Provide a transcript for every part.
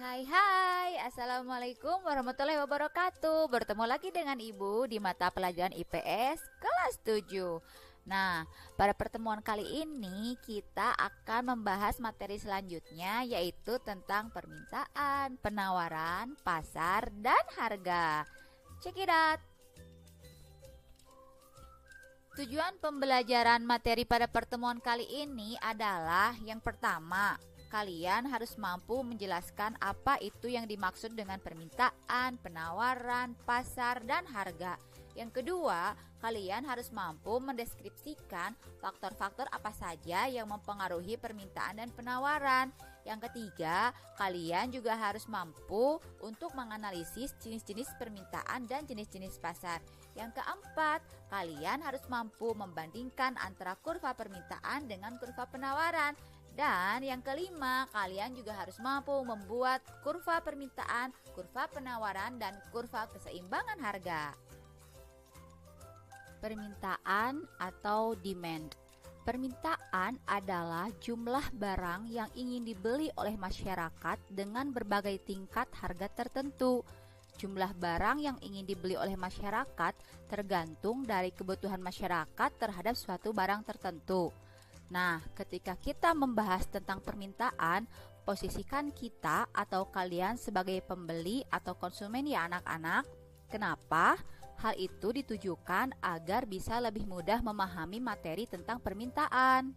Hai, Assalamualaikum warahmatullahi wabarakatuh. Bertemu lagi dengan Ibu di mata pelajaran IPS kelas 7. Nah, pada pertemuan kali ini kita akan membahas materi selanjutnya, yaitu tentang permintaan, penawaran, pasar, dan harga. Check it out. Tujuan pembelajaran materi pada pertemuan kali ini adalah yang pertama, kalian harus mampu menjelaskan apa itu yang dimaksud dengan permintaan, penawaran, pasar, dan harga. Yang kedua, kalian harus mampu mendeskripsikan faktor-faktor apa saja yang mempengaruhi permintaan dan penawaran. Yang ketiga, kalian juga harus mampu untuk menganalisis jenis-jenis permintaan dan jenis-jenis pasar. Yang keempat, kalian harus mampu membandingkan antara kurva permintaan dengan kurva penawaran. Dan yang kelima, kalian juga harus mampu membuat kurva permintaan, kurva penawaran, dan kurva keseimbangan harga. Permintaan atau demand. Permintaan adalah jumlah barang yang ingin dibeli oleh masyarakat dengan berbagai tingkat harga tertentu. Jumlah barang yang ingin dibeli oleh masyarakat tergantung dari kebutuhan masyarakat terhadap suatu barang tertentu. Nah, ketika kita membahas tentang permintaan, posisikan kita atau kalian sebagai pembeli atau konsumen ya anak-anak. Kenapa? Hal itu ditujukan agar bisa lebih mudah memahami materi tentang permintaan.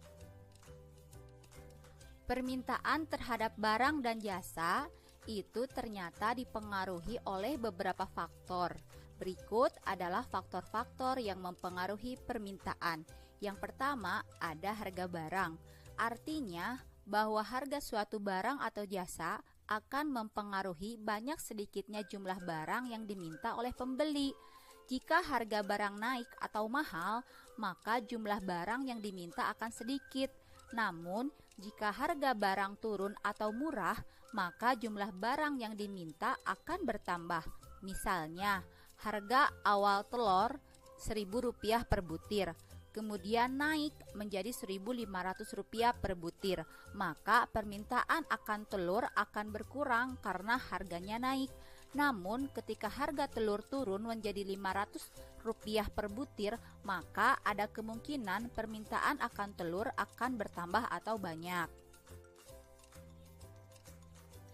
Permintaan terhadap barang dan jasa itu ternyata dipengaruhi oleh beberapa faktor. Berikut adalah faktor-faktor yang mempengaruhi permintaan. Yang pertama, ada harga barang. Artinya bahwa harga suatu barang atau jasa akan mempengaruhi banyak sedikitnya jumlah barang yang diminta oleh pembeli. Jika harga barang naik atau mahal, maka jumlah barang yang diminta akan sedikit. Namun, jika harga barang turun atau murah, maka jumlah barang yang diminta akan bertambah. Misalnya, harga awal telur Rp1.000 per butir, kemudian naik menjadi Rp1.500 per butir, maka permintaan akan telur akan berkurang karena harganya naik. Namun ketika harga telur turun menjadi Rp500 per butir, maka ada kemungkinan permintaan akan telur akan bertambah atau banyak.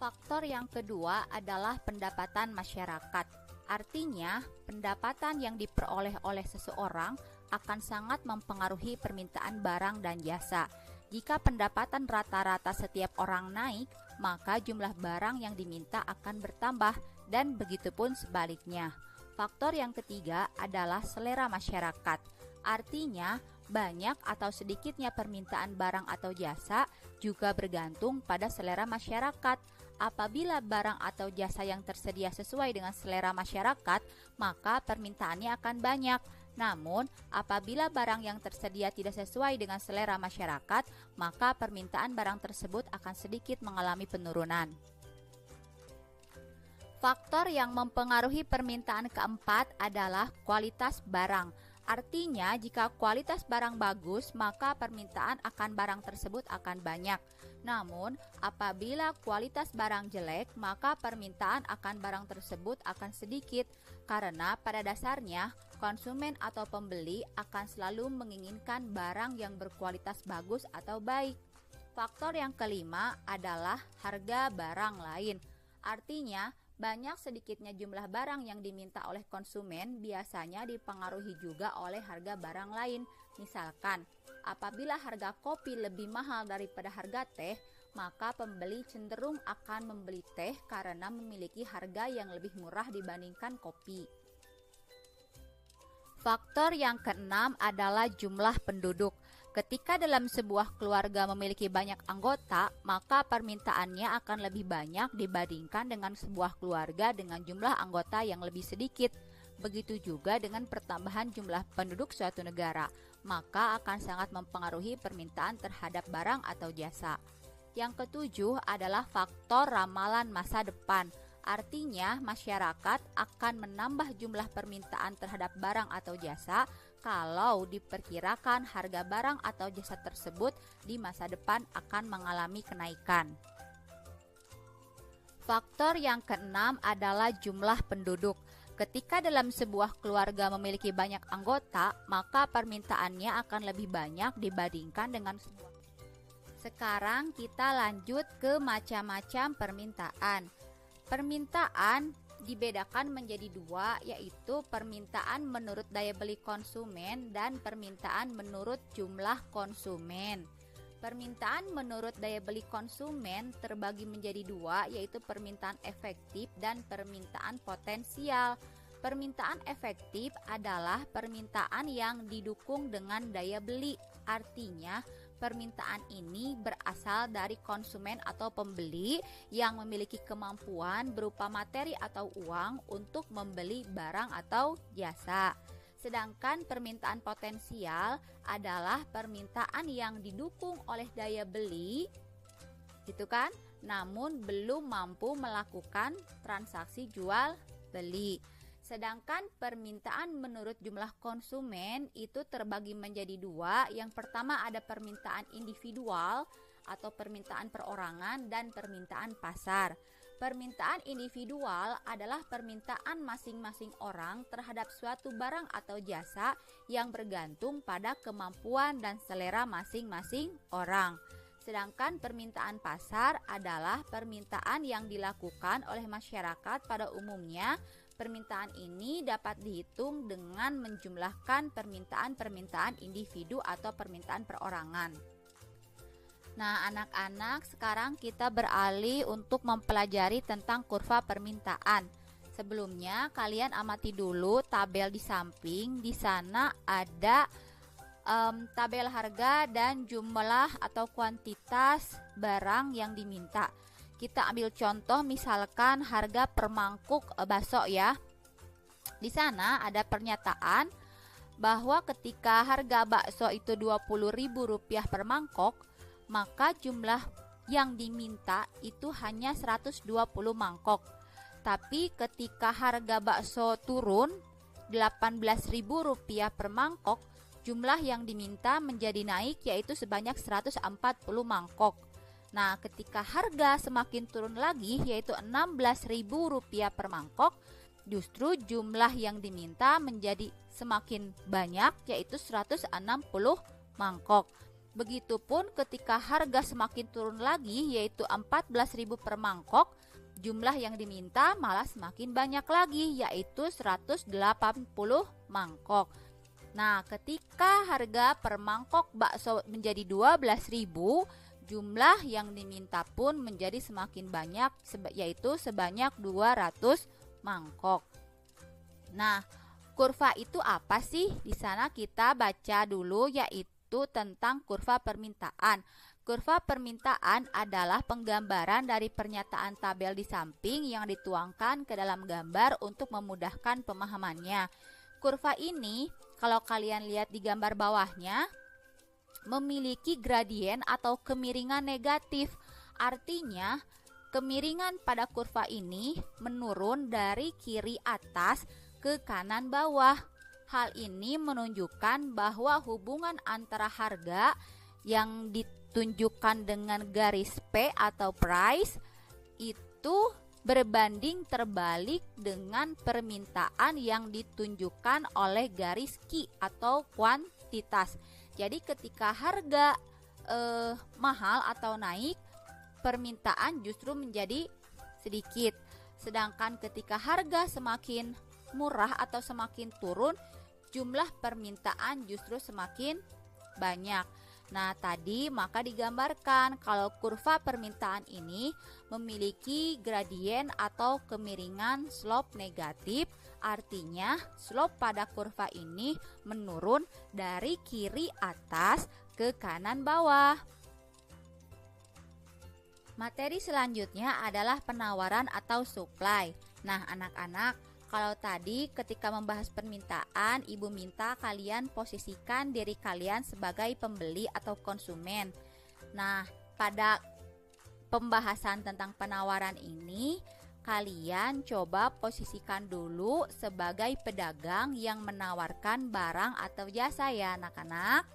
Faktor yang kedua adalah pendapatan masyarakat. Artinya, pendapatan yang diperoleh oleh seseorang akan sangat mempengaruhi permintaan barang dan jasa. Jika pendapatan rata-rata setiap orang naik, maka jumlah barang yang diminta akan bertambah dan begitupun sebaliknya. Faktor yang ketiga adalah selera masyarakat. Artinya, banyak atau sedikitnya permintaan barang atau jasa juga bergantung pada selera masyarakat. Apabila barang atau jasa yang tersedia sesuai dengan selera masyarakat, maka permintaannya akan banyak. Namun, apabila barang yang tersedia tidak sesuai dengan selera masyarakat, maka permintaan barang tersebut akan sedikit mengalami penurunan. Faktor yang mempengaruhi permintaan keempat adalah kualitas barang. Artinya, jika kualitas barang bagus, maka permintaan akan barang tersebut akan banyak. Namun, apabila kualitas barang jelek, maka permintaan akan barang tersebut akan sedikit. Karena pada dasarnya, konsumen atau pembeli akan selalu menginginkan barang yang berkualitas bagus atau baik. Faktor yang kelima adalah harga barang lain. Artinya, banyak sedikitnya jumlah barang yang diminta oleh konsumen biasanya dipengaruhi juga oleh harga barang lain. Misalkan, apabila harga kopi lebih mahal daripada harga teh, maka pembeli cenderung akan membeli teh karena memiliki harga yang lebih murah dibandingkan kopi. Faktor yang keenam adalah jumlah penduduk. Ketika dalam sebuah keluarga memiliki banyak anggota, maka permintaannya akan lebih banyak dibandingkan dengan sebuah keluarga dengan jumlah anggota yang lebih sedikit. Begitu juga dengan pertambahan jumlah penduduk suatu negara, maka akan sangat mempengaruhi permintaan terhadap barang atau jasa. Yang ketujuh adalah faktor ramalan masa depan. Artinya, masyarakat akan menambah jumlah permintaan terhadap barang atau jasa kalau diperkirakan harga barang atau jasa tersebut di masa depan akan mengalami kenaikan. Faktor yang keenam adalah jumlah penduduk. Ketika dalam sebuah keluarga memiliki banyak anggota, maka permintaannya akan lebih banyak dibandingkan dengan sebuah. Sekarang kita lanjut ke macam-macam permintaan. Permintaan dibedakan menjadi dua, yaitu permintaan menurut daya beli konsumen dan permintaan menurut jumlah konsumen. Permintaan menurut daya beli konsumen terbagi menjadi dua, yaitu permintaan efektif dan permintaan potensial. Permintaan efektif adalah permintaan yang didukung dengan daya beli. Artinya, permintaan ini berasal dari konsumen atau pembeli yang memiliki kemampuan berupa materi atau uang untuk membeli barang atau jasa. Sedangkan permintaan potensial adalah permintaan yang didukung oleh daya beli, gitu kan? Namun belum mampu melakukan transaksi jual beli. Sedangkan permintaan menurut jumlah konsumen itu terbagi menjadi dua. Yang pertama ada permintaan individual atau permintaan perorangan dan permintaan pasar. Permintaan individual adalah permintaan masing-masing orang terhadap suatu barang atau jasa yang bergantung pada kemampuan dan selera masing-masing orang. Sedangkan permintaan pasar adalah permintaan yang dilakukan oleh masyarakat pada umumnya. Permintaan ini dapat dihitung dengan menjumlahkan permintaan-permintaan individu atau permintaan perorangan. Nah, anak-anak, sekarang kita beralih untuk mempelajari tentang kurva permintaan. Sebelumnya, kalian amati dulu tabel di samping. Di sana ada tabel harga dan jumlah atau kuantitas barang yang diminta. Kita ambil contoh, misalkan harga per mangkuk bakso ya. Di sana ada pernyataan bahwa ketika harga bakso itu Rp20.000 per mangkok, maka jumlah yang diminta itu hanya 120 mangkok. Tapi ketika harga bakso turun Rp18.000 per mangkok, jumlah yang diminta menjadi naik, yaitu sebanyak 140 mangkok. Nah, ketika harga semakin turun lagi, yaitu Rp16.000 per mangkok, justru jumlah yang diminta menjadi semakin banyak, yaitu 160 mangkok. Begitupun ketika harga semakin turun lagi, yaitu Rp14.000 per mangkok, jumlah yang diminta malah semakin banyak lagi, yaitu 180 mangkok. Nah, ketika harga per mangkok bakso menjadi Rp12.000, jumlah yang diminta pun menjadi semakin banyak, yaitu sebanyak 200 mangkok. Nah, kurva itu apa sih? Di sana kita baca dulu, yaitu tentang kurva permintaan. Kurva permintaan adalah penggambaran dari pernyataan tabel di samping yang dituangkan ke dalam gambar untuk memudahkan pemahamannya. Kurva ini, kalau kalian lihat di gambar bawahnya, memiliki gradien atau kemiringan negatif. Artinya, kemiringan pada kurva ini menurun dari kiri atas ke kanan bawah. Hal ini menunjukkan bahwa hubungan antara harga yang ditunjukkan dengan garis P atau price itu berbanding terbalik dengan permintaan yang ditunjukkan oleh garis Q atau kuantitas. Jadi ketika harga mahal atau naik, permintaan justru menjadi sedikit. Sedangkan ketika harga semakin murah atau semakin turun, jumlah permintaan justru semakin banyak. Nah, tadi maka digambarkan kalau kurva permintaan ini memiliki gradien atau kemiringan slope negatif, artinya slope pada kurva ini menurun dari kiri atas ke kanan bawah. Materi selanjutnya adalah penawaran atau supply. Nah, anak-anak, kalau tadi ketika membahas permintaan, Ibu minta kalian posisikan diri kalian sebagai pembeli atau konsumen. Nah, pada pembahasan tentang penawaran ini, kalian coba posisikan dulu sebagai pedagang yang menawarkan barang atau jasa ya anak-anak.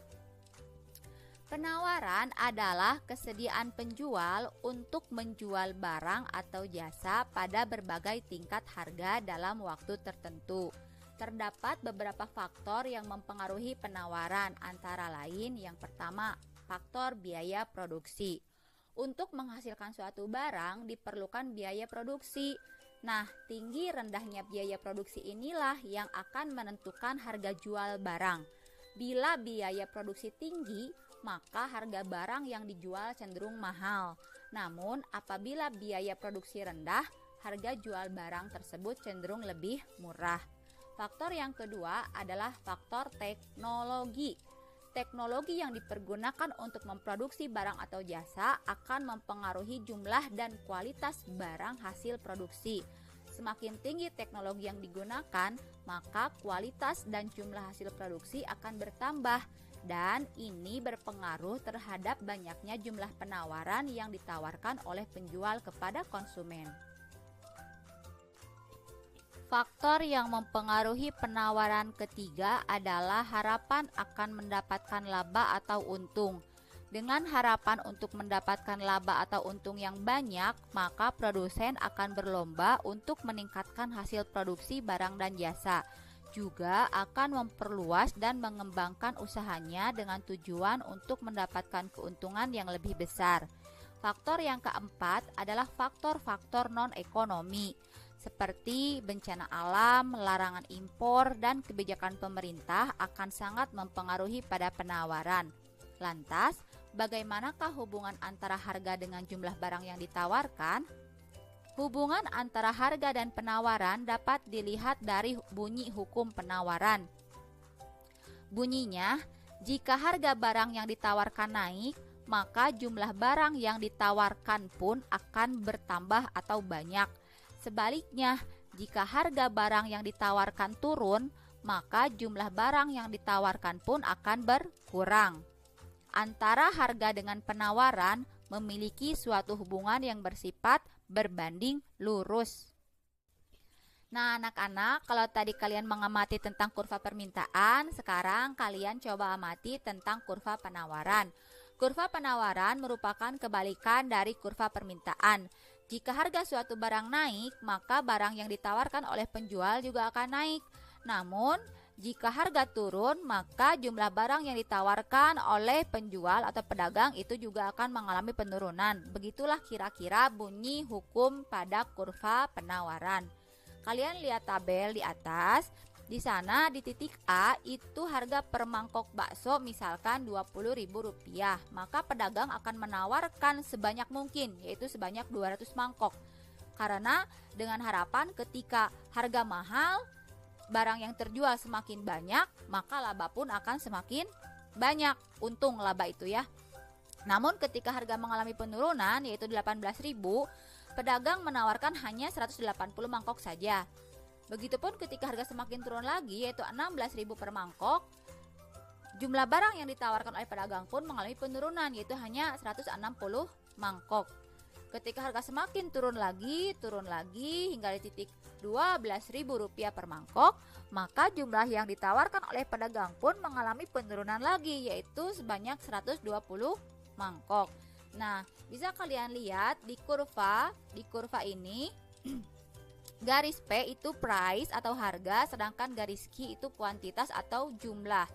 Penawaran adalah kesediaan penjual untuk menjual barang atau jasa pada berbagai tingkat harga dalam waktu tertentu. Terdapat beberapa faktor yang mempengaruhi penawaran, antara lain yang pertama, faktor biaya produksi. Untuk menghasilkan suatu barang diperlukan biaya produksi. Nah, tinggi rendahnya biaya produksi inilah yang akan menentukan harga jual barang. Bila biaya produksi tinggi, maka harga barang yang dijual cenderung mahal. Namun, apabila biaya produksi rendah, harga jual barang tersebut cenderung lebih murah. Faktor yang kedua adalah faktor teknologi. Teknologi yang dipergunakan untuk memproduksi barang atau jasa akan mempengaruhi jumlah dan kualitas barang hasil produksi. Semakin tinggi teknologi yang digunakan, maka kualitas dan jumlah hasil produksi akan bertambah, dan ini berpengaruh terhadap banyaknya jumlah penawaran yang ditawarkan oleh penjual kepada konsumen. Faktor yang mempengaruhi penawaran ketiga adalah harapan akan mendapatkan laba atau untung. Dengan harapan untuk mendapatkan laba atau untung yang banyak, maka produsen akan berlomba untuk meningkatkan hasil produksi barang dan jasa. Juga akan memperluas dan mengembangkan usahanya dengan tujuan untuk mendapatkan keuntungan yang lebih besar. Faktor yang keempat adalah faktor-faktor non-ekonomi, seperti bencana alam, larangan impor, dan kebijakan pemerintah akan sangat mempengaruhi pada penawaran. Lantas, bagaimanakah hubungan antara harga dengan jumlah barang yang ditawarkan? Hubungan antara harga dan penawaran dapat dilihat dari bunyi hukum penawaran. Bunyinya, jika harga barang yang ditawarkan naik, maka jumlah barang yang ditawarkan pun akan bertambah atau banyak. Sebaliknya, jika harga barang yang ditawarkan turun, maka jumlah barang yang ditawarkan pun akan berkurang. Antara harga dengan penawaran memiliki suatu hubungan yang bersifat berbanding lurus. Nah, anak-anak, kalau tadi kalian mengamati tentang kurva permintaan, sekarang kalian coba amati tentang kurva penawaran. Kurva penawaran merupakan kebalikan dari kurva permintaan. Jika harga suatu barang naik, maka barang yang ditawarkan oleh penjual juga akan naik. Namun, jika harga turun, maka jumlah barang yang ditawarkan oleh penjual atau pedagang itu juga akan mengalami penurunan. Begitulah kira-kira bunyi hukum pada kurva penawaran. Kalian lihat tabel di atas. Di sana di titik A itu harga per mangkok bakso misalkan Rp20.000. Maka pedagang akan menawarkan sebanyak mungkin, yaitu sebanyak 200 mangkok. Karena dengan harapan ketika harga mahal, barang yang terjual semakin banyak, maka laba pun akan semakin banyak. Untung laba itu ya. Namun ketika harga mengalami penurunan, yaitu 18.000, pedagang menawarkan hanya 180 mangkok saja. Begitupun ketika harga semakin turun lagi, yaitu 16.000 per mangkok, jumlah barang yang ditawarkan oleh pedagang pun mengalami penurunan, yaitu hanya 160 mangkok. Ketika harga semakin turun lagi hingga di titik Rp12.000 per mangkok, maka jumlah yang ditawarkan oleh pedagang pun mengalami penurunan lagi, yaitu sebanyak 120 mangkok. Nah, bisa kalian lihat di kurva ini garis P itu price atau harga, sedangkan garis Q itu kuantitas atau jumlah.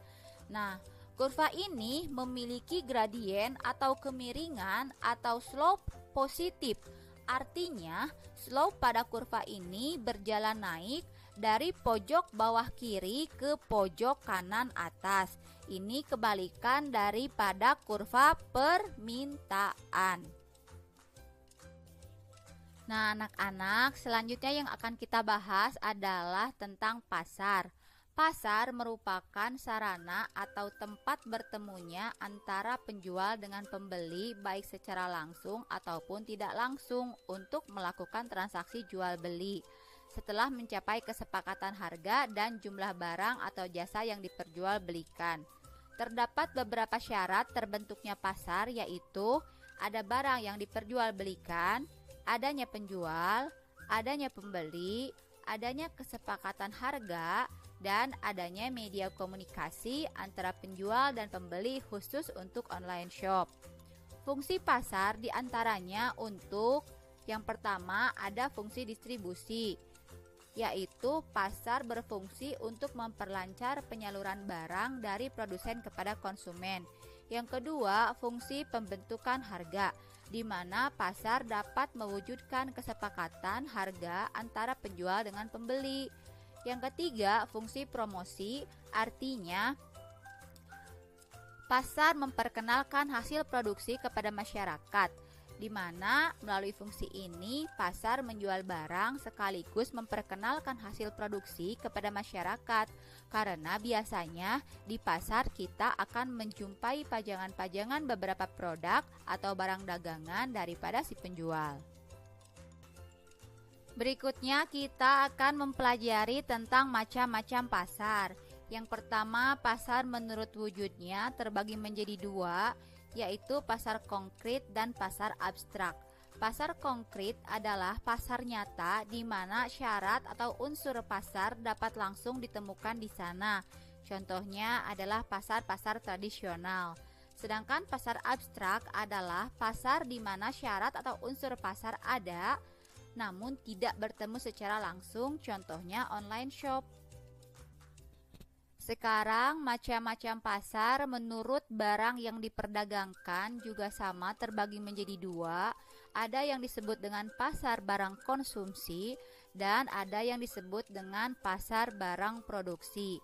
Nah, kurva ini memiliki gradien atau kemiringan atau slope positif. Artinya, slope pada kurva ini berjalan naik dari pojok bawah kiri ke pojok kanan atas. Ini kebalikan daripada kurva permintaan. Nah, anak-anak, selanjutnya yang akan kita bahas adalah tentang pasar. Pasar merupakan sarana atau tempat bertemunya antara penjual dengan pembeli, baik secara langsung ataupun tidak langsung, untuk melakukan transaksi jual beli. Setelah mencapai kesepakatan harga dan jumlah barang atau jasa yang diperjualbelikan, terdapat beberapa syarat terbentuknya pasar, yaitu ada barang yang diperjualbelikan, adanya penjual, adanya pembeli, adanya kesepakatan harga, dan adanya media komunikasi antara penjual dan pembeli khusus untuk online shop. Fungsi pasar diantaranya untuk yang pertama ada fungsi distribusi, yaitu pasar berfungsi untuk memperlancar penyaluran barang dari produsen kepada konsumen. Yang kedua, fungsi pembentukan harga, di mana pasar dapat mewujudkan kesepakatan harga antara penjual dengan pembeli. Yang ketiga, fungsi promosi, artinya pasar memperkenalkan hasil produksi kepada masyarakat, di mana melalui fungsi ini pasar menjual barang sekaligus memperkenalkan hasil produksi kepada masyarakat. Karena biasanya di pasar kita akan menjumpai pajangan-pajangan beberapa produk atau barang dagangan daripada si penjual. Berikutnya kita akan mempelajari tentang macam-macam pasar. Yang pertama, pasar menurut wujudnya terbagi menjadi dua, yaitu pasar konkret dan pasar abstrak. Pasar konkret adalah pasar nyata di mana syarat atau unsur pasar dapat langsung ditemukan di sana. Contohnya adalah pasar-pasar tradisional. Sedangkan pasar abstrak adalah pasar di mana syarat atau unsur pasar ada, namun tidak bertemu secara langsung, contohnya online shop. Sekarang macam-macam pasar menurut barang yang diperdagangkan juga sama terbagi menjadi dua. Ada yang disebut dengan pasar barang konsumsi dan ada yang disebut dengan pasar barang produksi.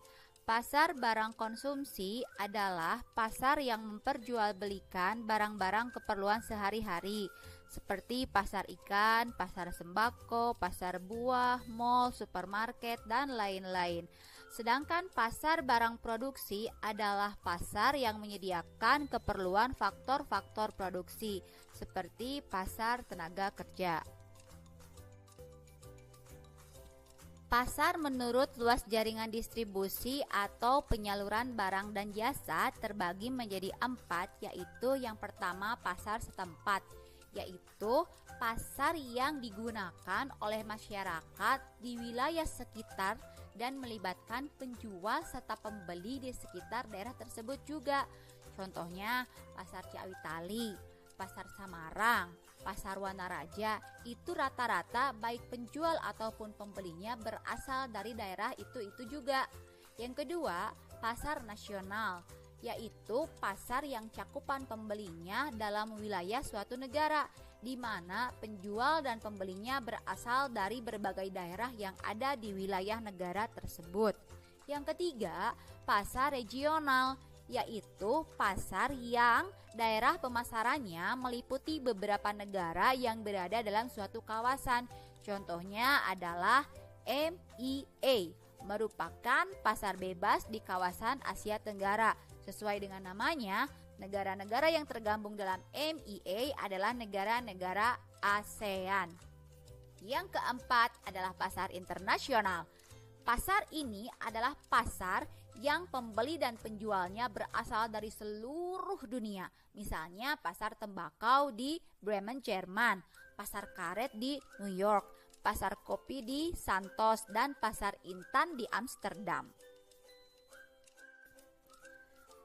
Pasar barang konsumsi adalah pasar yang memperjualbelikan barang-barang keperluan sehari-hari, seperti pasar ikan, pasar sembako, pasar buah, mal, supermarket, dan lain-lain. Sedangkan pasar barang produksi adalah pasar yang menyediakan keperluan faktor-faktor produksi, seperti pasar tenaga kerja. Pasar menurut luas jaringan distribusi atau penyaluran barang dan jasa terbagi menjadi 4, yaitu yang pertama pasar setempat, yaitu pasar yang digunakan oleh masyarakat di wilayah sekitar dan melibatkan penjual serta pembeli di sekitar daerah tersebut juga. Contohnya pasar Ciawitali, pasar Samarang, pasar Wanaraja, itu rata-rata baik penjual ataupun pembelinya berasal dari daerah itu juga. Yang kedua, pasar nasional, yaitu pasar yang cakupan pembelinya dalam wilayah suatu negara, di mana penjual dan pembelinya berasal dari berbagai daerah yang ada di wilayah negara tersebut. Yang ketiga, pasar regional, yaitu pasar yang daerah pemasarannya meliputi beberapa negara yang berada dalam suatu kawasan. Contohnya adalah MEA, merupakan pasar bebas di kawasan Asia Tenggara. Sesuai dengan namanya, negara-negara yang tergabung dalam MEA adalah negara-negara ASEAN. Yang keempat adalah pasar internasional. Pasar ini adalah pasar yang pembeli dan penjualnya berasal dari seluruh dunia. Misalnya pasar tembakau di Bremen, Jerman, pasar karet di New York, pasar kopi di Santos, dan pasar intan di Amsterdam.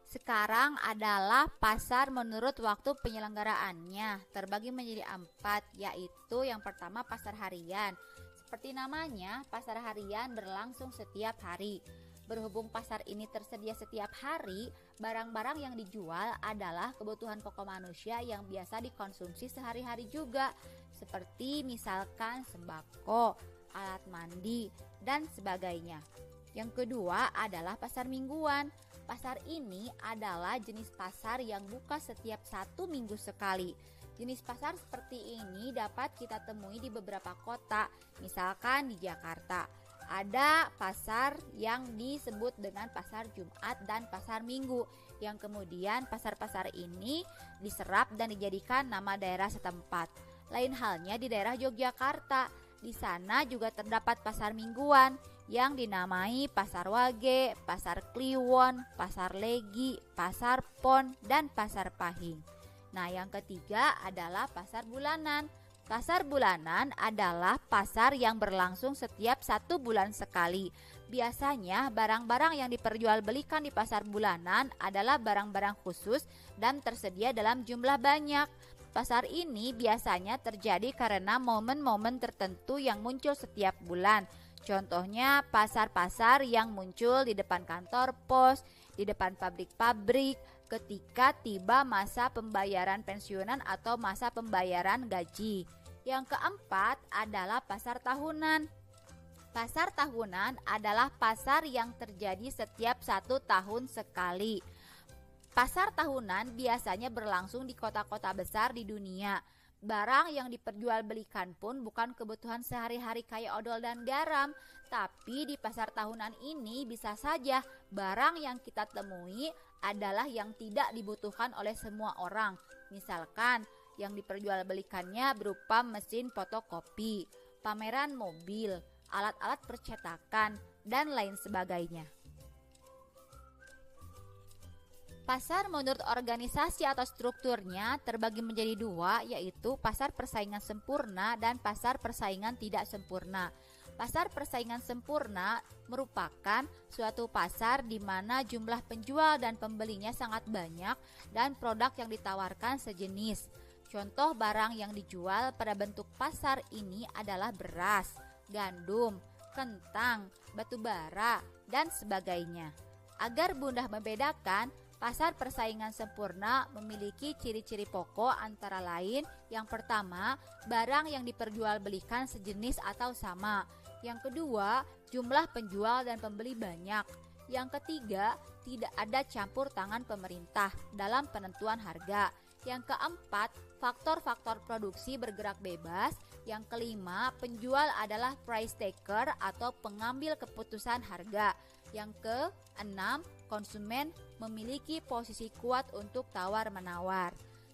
Sekarang adalah pasar menurut waktu penyelenggaraannya, terbagi menjadi 4, yaitu yang pertama pasar harian. Seperti namanya, pasar harian berlangsung setiap hari. Berhubung pasar ini tersedia setiap hari, barang-barang yang dijual adalah kebutuhan pokok manusia yang biasa dikonsumsi sehari-hari juga, seperti misalkan sembako, alat mandi, dan sebagainya. Yang kedua adalah pasar mingguan. Pasar ini adalah jenis pasar yang buka setiap 1 minggu sekali. Jenis pasar seperti ini dapat kita temui di beberapa kota, misalkan di Jakarta. Ada pasar yang disebut dengan pasar Jumat dan pasar Minggu, yang kemudian pasar-pasar ini diserap dan dijadikan nama daerah setempat. Lain halnya di daerah Yogyakarta. Di sana juga terdapat pasar mingguan yang dinamai Pasar Wage, Pasar Kliwon, Pasar Legi, Pasar Pon, dan Pasar Pahing. Nah, yang ketiga adalah pasar bulanan. Pasar bulanan adalah pasar yang berlangsung setiap 1 bulan sekali. Biasanya barang-barang yang diperjualbelikan di pasar bulanan adalah barang-barang khusus dan tersedia dalam jumlah banyak. Pasar ini biasanya terjadi karena momen-momen tertentu yang muncul setiap bulan. Contohnya pasar-pasar yang muncul di depan kantor pos, di depan pabrik-pabrik, ketika tiba masa pembayaran pensiunan atau masa pembayaran gaji. Yang keempat adalah pasar tahunan. Pasar tahunan adalah pasar yang terjadi setiap 1 tahun sekali. Pasar tahunan biasanya berlangsung di kota-kota besar di dunia. Barang yang diperjualbelikan pun bukan kebutuhan sehari-hari kayak odol dan garam, tapi di pasar tahunan ini bisa saja barang yang kita temui adalah yang tidak dibutuhkan oleh semua orang. Misalkan yang diperjualbelikannya berupa mesin fotokopi, pameran mobil, alat-alat percetakan, dan lain sebagainya. Pasar menurut organisasi atau strukturnya terbagi menjadi dua, yaitu pasar persaingan sempurna dan pasar persaingan tidak sempurna. Pasar persaingan sempurna merupakan suatu pasar di mana jumlah penjual dan pembelinya sangat banyak dan produk yang ditawarkan sejenis. Contoh barang yang dijual pada bentuk pasar ini adalah beras, gandum, kentang, batu bara, dan sebagainya. Agar mudah membedakan, pasar persaingan sempurna memiliki ciri-ciri pokok antara lain: yang pertama, barang yang diperjualbelikan sejenis atau sama. Yang kedua, jumlah penjual dan pembeli banyak. Yang ketiga, tidak ada campur tangan pemerintah dalam penentuan harga. Yang keempat, faktor-faktor produksi bergerak bebas. Yang kelima, penjual adalah price taker atau pengambil keputusan harga. Yang keenam, konsumen memiliki posisi kuat untuk tawar-menawar.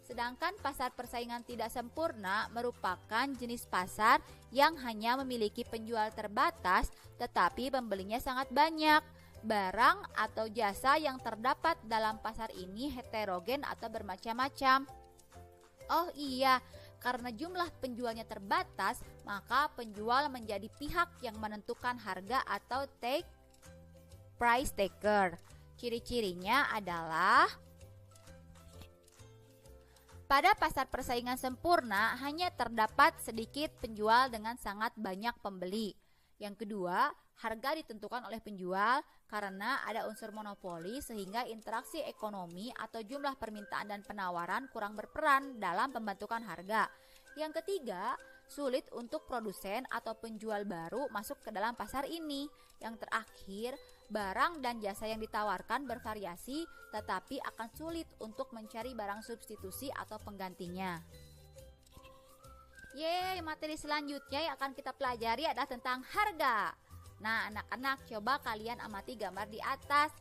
Sedangkan pasar persaingan tidak sempurna merupakan jenis pasar yang hanya memiliki penjual terbatas tetapi pembelinya sangat banyak. Barang atau jasa yang terdapat dalam pasar ini heterogen atau bermacam-macam. Oh iya, karena jumlah penjualnya terbatas, maka penjual menjadi pihak yang menentukan harga atau price taker. Ciri-cirinya adalah pada pasar persaingan sempurna hanya terdapat sedikit penjual dengan sangat banyak pembeli. Yang kedua, harga ditentukan oleh penjual karena ada unsur monopoli sehingga interaksi ekonomi atau jumlah permintaan dan penawaran kurang berperan dalam pembentukan harga. Yang ketiga, sulit untuk produsen atau penjual baru masuk ke dalam pasar ini. Yang terakhir, barang dan jasa yang ditawarkan bervariasi tetapi akan sulit untuk mencari barang substitusi atau penggantinya. Materi selanjutnya yang akan kita pelajari adalah tentang harga. Nah, anak-anak, coba kalian amati gambar di atas.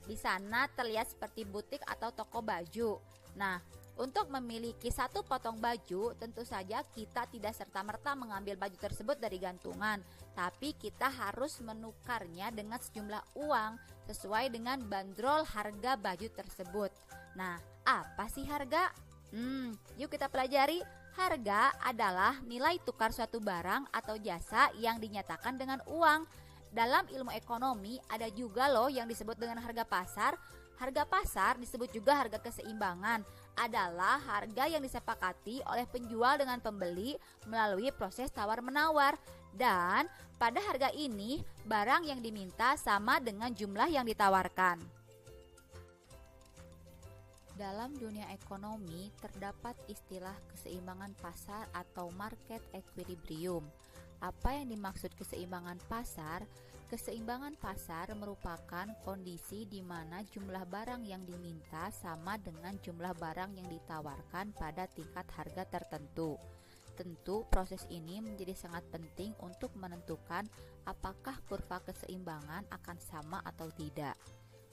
Di sana terlihat seperti butik atau toko baju. Nah, untuk memiliki satu potong baju, tentu saja kita tidak serta-merta mengambil baju tersebut dari gantungan, tapi kita harus menukarnya dengan sejumlah uang sesuai dengan bandrol harga baju tersebut. Nah, apa sih harga? Yuk kita pelajari. Harga adalah nilai tukar suatu barang atau jasa yang dinyatakan dengan uang. Dalam ilmu ekonomi ada juga loh yang disebut dengan harga pasar. Harga pasar disebut juga harga keseimbangan. Adalah harga yang disepakati oleh penjual dengan pembeli melalui proses tawar-menawar. Dan pada harga ini barang yang diminta sama dengan jumlah yang ditawarkan. Dalam dunia ekonomi terdapat istilah keseimbangan pasar atau market equilibrium. Apa yang dimaksud keseimbangan pasar? Keseimbangan pasar merupakan kondisi di mana jumlah barang yang diminta sama dengan jumlah barang yang ditawarkan pada tingkat harga tertentu. Tentu proses ini menjadi sangat penting untuk menentukan apakah kurva keseimbangan akan sama atau tidak.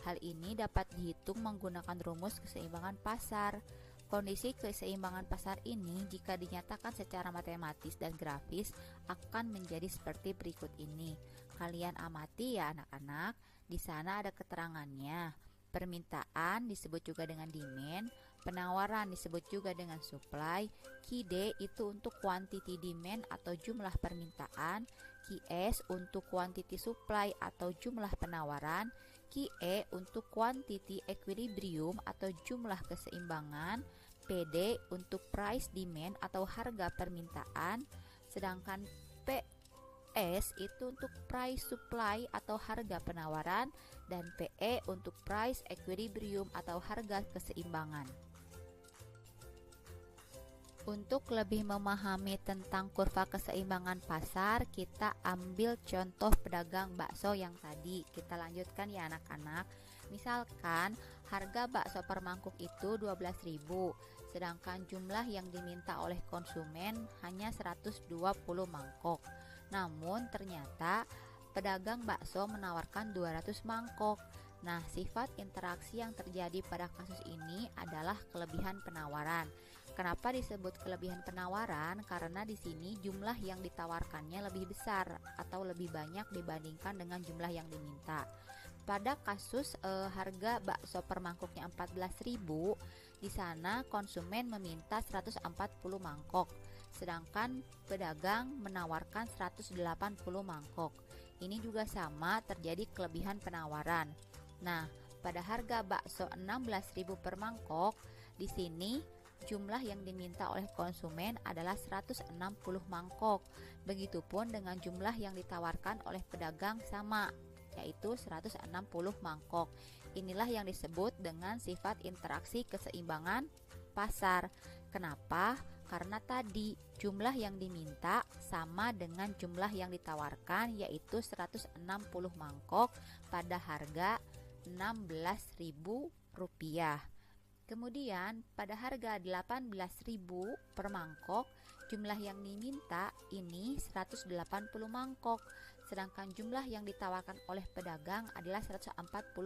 Hal ini dapat dihitung menggunakan rumus keseimbangan pasar. Kondisi keseimbangan pasar ini jika dinyatakan secara matematis dan grafis akan menjadi seperti berikut ini. Kalian amati ya anak-anak, di sana ada keterangannya. Permintaan disebut juga dengan demand, penawaran disebut juga dengan supply. QD itu untuk quantity demand atau jumlah permintaan. QS untuk quantity supply atau jumlah penawaran. QE untuk quantity equilibrium atau jumlah keseimbangan. PD untuk price demand atau harga permintaan. Sedangkan PS itu untuk price supply atau harga penawaran, dan PE untuk price equilibrium atau harga keseimbangan. Untuk lebih memahami tentang kurva keseimbangan pasar, kita ambil contoh pedagang bakso yang tadi. Kita lanjutkan ya anak-anak. Misalkan harga bakso per mangkuk itu 12.000, sedangkan jumlah yang diminta oleh konsumen hanya 120 mangkok. Namun ternyata pedagang bakso menawarkan 200 mangkok. Nah, sifat interaksi yang terjadi pada kasus ini adalah kelebihan penawaran. Kenapa disebut kelebihan penawaran? Karena di sini jumlah yang ditawarkannya lebih besar atau lebih banyak dibandingkan dengan jumlah yang diminta. Pada kasus harga bakso per mangkuknya 14.000, di sana konsumen meminta 140 mangkok, sedangkan pedagang menawarkan 180 mangkok. Ini juga sama terjadi kelebihan penawaran. Nah, pada harga bakso 16.000 per mangkok, di sini jumlah yang diminta oleh konsumen adalah 160 mangkok. Begitupun dengan jumlah yang ditawarkan oleh pedagang sama, yaitu 160 mangkok. Inilah yang disebut dengan sifat interaksi keseimbangan pasar. Kenapa? Karena tadi jumlah yang diminta sama dengan jumlah yang ditawarkan, yaitu 160 mangkok pada harga Rp16.000. Kemudian pada harga 18.000 per mangkok, jumlah yang diminta ini 180 mangkok, sedangkan jumlah yang ditawarkan oleh pedagang adalah 140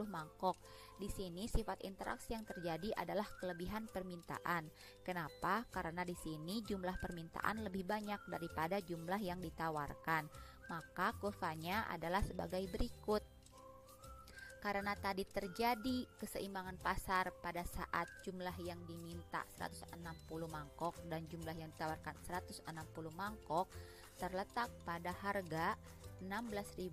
mangkok. Di sini sifat interaksi yang terjadi adalah kelebihan permintaan. Kenapa? Karena di sini jumlah permintaan lebih banyak daripada jumlah yang ditawarkan. Maka kurvanya adalah sebagai berikut. Karena tadi terjadi keseimbangan pasar pada saat jumlah yang diminta 160 mangkok dan jumlah yang ditawarkan 160 mangkok terletak pada harga 16.000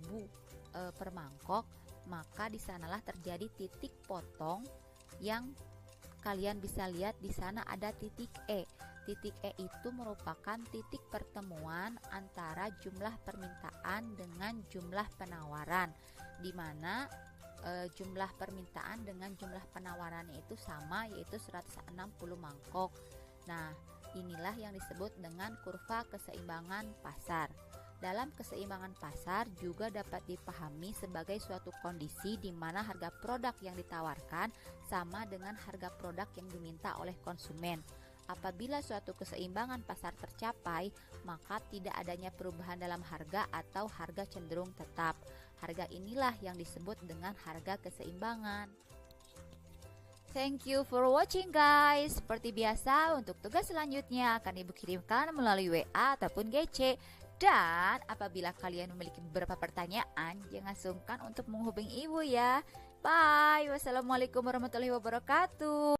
per mangkok, maka di sanalah terjadi titik potong yang kalian bisa lihat di sana ada titik E. Titik E itu merupakan titik pertemuan antara jumlah permintaan dengan jumlah penawaran, di mana jumlah permintaan dengan jumlah penawarannya itu sama, yaitu 160 mangkok. Nah, inilah yang disebut dengan kurva keseimbangan pasar. Dalam keseimbangan pasar juga dapat dipahami sebagai suatu kondisi di mana harga produk yang ditawarkan sama dengan harga produk yang diminta oleh konsumen. Apabila suatu keseimbangan pasar tercapai, maka tidak adanya perubahan dalam harga atau harga cenderung tetap. Harga inilah yang disebut dengan harga keseimbangan. Thank you for watching guys. Seperti biasa, untuk tugas selanjutnya akan ibu kirimkan melalui WA ataupun GC. Dan apabila kalian memiliki beberapa pertanyaan, jangan sungkan untuk menghubungi ibu ya. Bye. Wassalamualaikum warahmatullahi wabarakatuh.